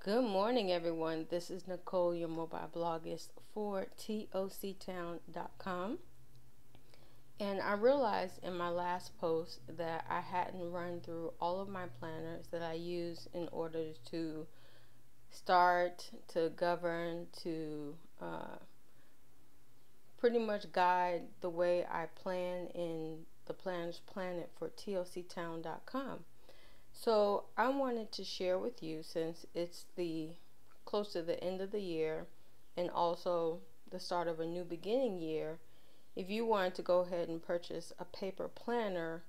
Good morning, everyone. This is Nicole, your mobile bloggist for toctown.com. And I realized in my last post that I hadn't run through all of my planners that I use in order to start, to govern, to pretty much guide the way I plan in the Planners Planet for toctown.com. So I wanted to share with you, since it's the close to the end of the year and also the start of a new beginning year, if you wanted to go ahead and purchase a paper planner,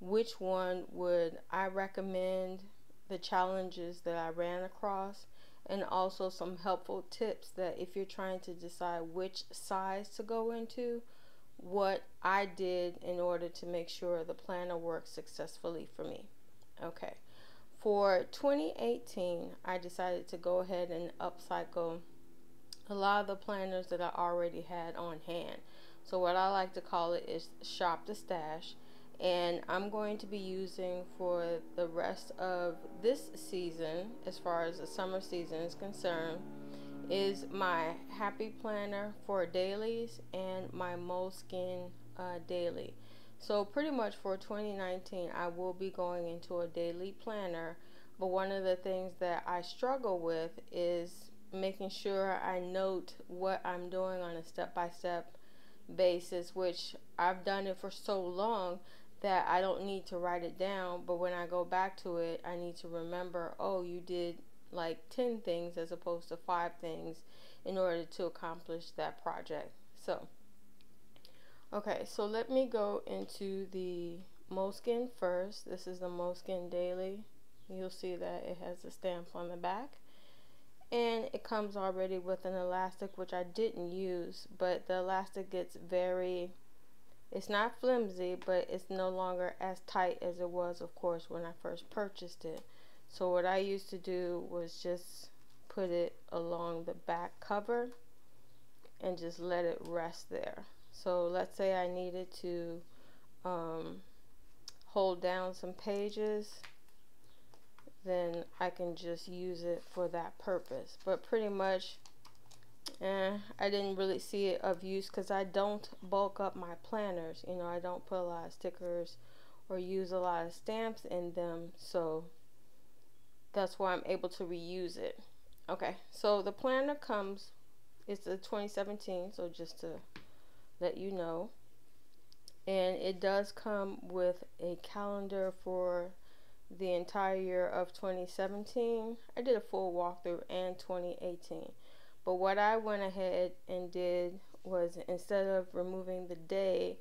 which one would I recommend, the challenges that I ran across, and also some helpful tips that if you're trying to decide which size to go into, what I did in order to make sure the planner works successfully for me. Okay. For 2018, I decided to go ahead and upcycle a lot of the planners that I already had on hand. So what I like to call it is shop the stash. And I'm going to be using for the rest of this season, as far as the summer season is concerned, is my Happy Planner for dailies and my Moleskine daily. So pretty much for 2019, I will be going into a daily planner. But one of the things that I struggle with is making sure I note what I'm doing on a step-by-step basis, which I've done it for so long that I don't need to write it down. But when I go back to it, I need to remember, oh, you did like 10 things as opposed to 5 things in order to accomplish that project. So okay, so let me go into the Moleskine first. This is the Moleskine Daily. You'll see that it has a stamp on the back. And it comes already with an elastic, which I didn't use, but the elastic gets it's not flimsy, but it's no longer as tight as it was, of course, when I first purchased it. So what I used to do was just put it along the back cover and just let it rest there. So let's say I needed to hold down some pages, then I can just use it for that purpose. But pretty much I didn't really see it of use because I don't bulk up my planners. I don't put a lot of stickers or use a lot of stamps in them, so that's why I'm able to reuse it. Okay, so the planner comes, it's a 2017, so just to let you know. And it does come with a calendar for the entire year of 2017. I did a full walkthrough and 2018. But what I went ahead and did was, instead of removing the date,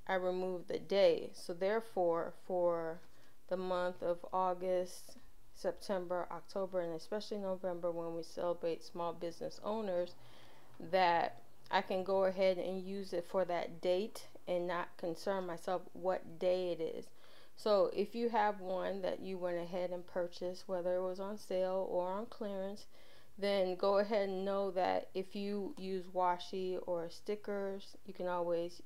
I removed the day. So therefore, for the month of August, September, October, and especially November, when we celebrate small business owners, that I can go ahead and use it for that date and not concern myself what day it is. So if you have one that you went ahead and purchased, whether it was on sale or on clearance, then go ahead and know that if you use washi or stickers, you can always,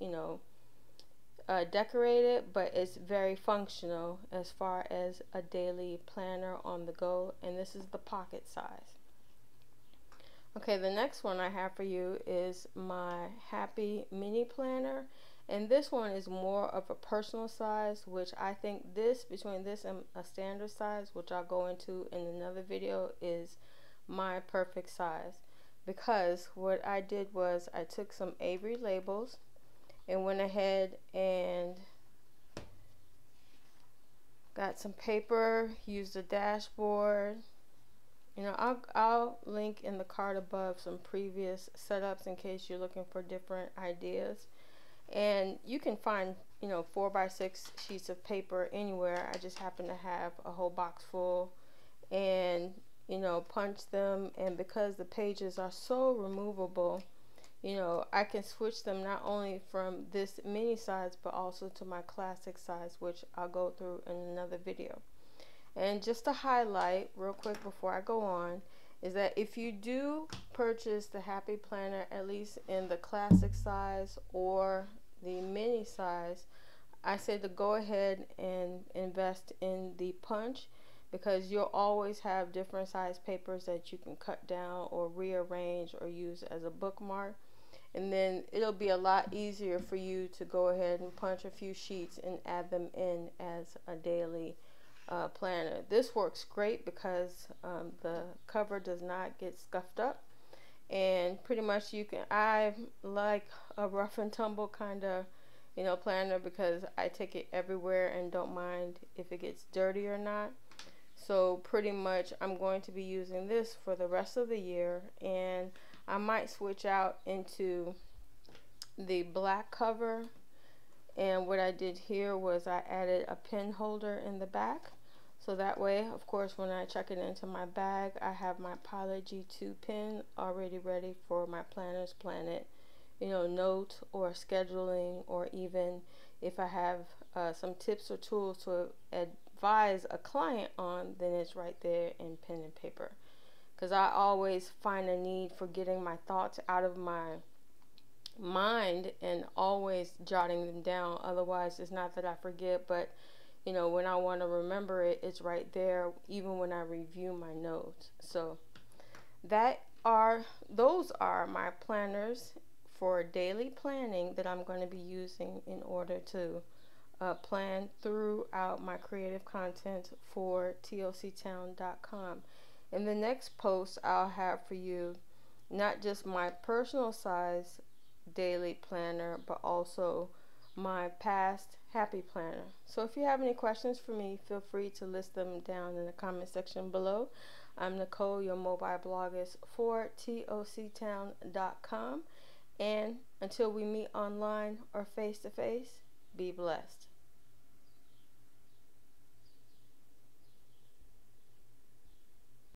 decorate it, but it's very functional as far as a daily planner on the go, and this is the pocket size. Okay, the next one I have for you is my Happy Mini Planner, and this one is more of a personal size, which I think between this and a standard size, which I'll go into in another video, is my perfect size. Because what I did was I took some Avery labels and went ahead and got some paper, used a dashboard. I'll link in the card above some previous setups in case you're looking for different ideas. And you can find 4x6 sheets of paper anywhere. I just happen to have a whole box full, and punch them. And because the pages are so removable, I can switch them not only from this mini size but also to my classic size, which I'll go through in another video. And just to highlight real quick before I go on, is that if you do purchase the Happy Planner, at least in the classic size or the mini size, I say to go ahead and invest in the punch, because you'll always have different size papers that you can cut down or rearrange or use as a bookmark. And then it'll be a lot easier for you to go ahead and punch a few sheets and add them in as a daily planner. This works great because the cover does not get scuffed up, and pretty much you can, I like a rough and tumble kind of planner, because I take it everywhere and don't mind if it gets dirty or not. So pretty much I'm going to be using this for the rest of the year, and I might switch out into the black cover. And what I did here was I added a pen holder in the back, so that way, of course, when I check it into my bag, I have my Pilot G2 pen already ready for my Planners Planet, note or scheduling, or even if I have some tips or tools to advise a client on, then it's right there in pen and paper. Because I always find a need for getting my thoughts out of my mind and always jotting them down. Otherwise, it's not that I forget, but when I want to remember it, it's right there, even when I review my notes. So those are my planners for daily planning that I'm going to be using in order to plan throughout my creative content for tlctown.com. In the next post, I'll have for you not just my personal size daily planner, but also my past happy planner. So if you have any questions for me, feel free to list them down in the comment section below. I'm Nicole, your mobile bloggist for toctown.com. And until we meet online or face to face, be blessed.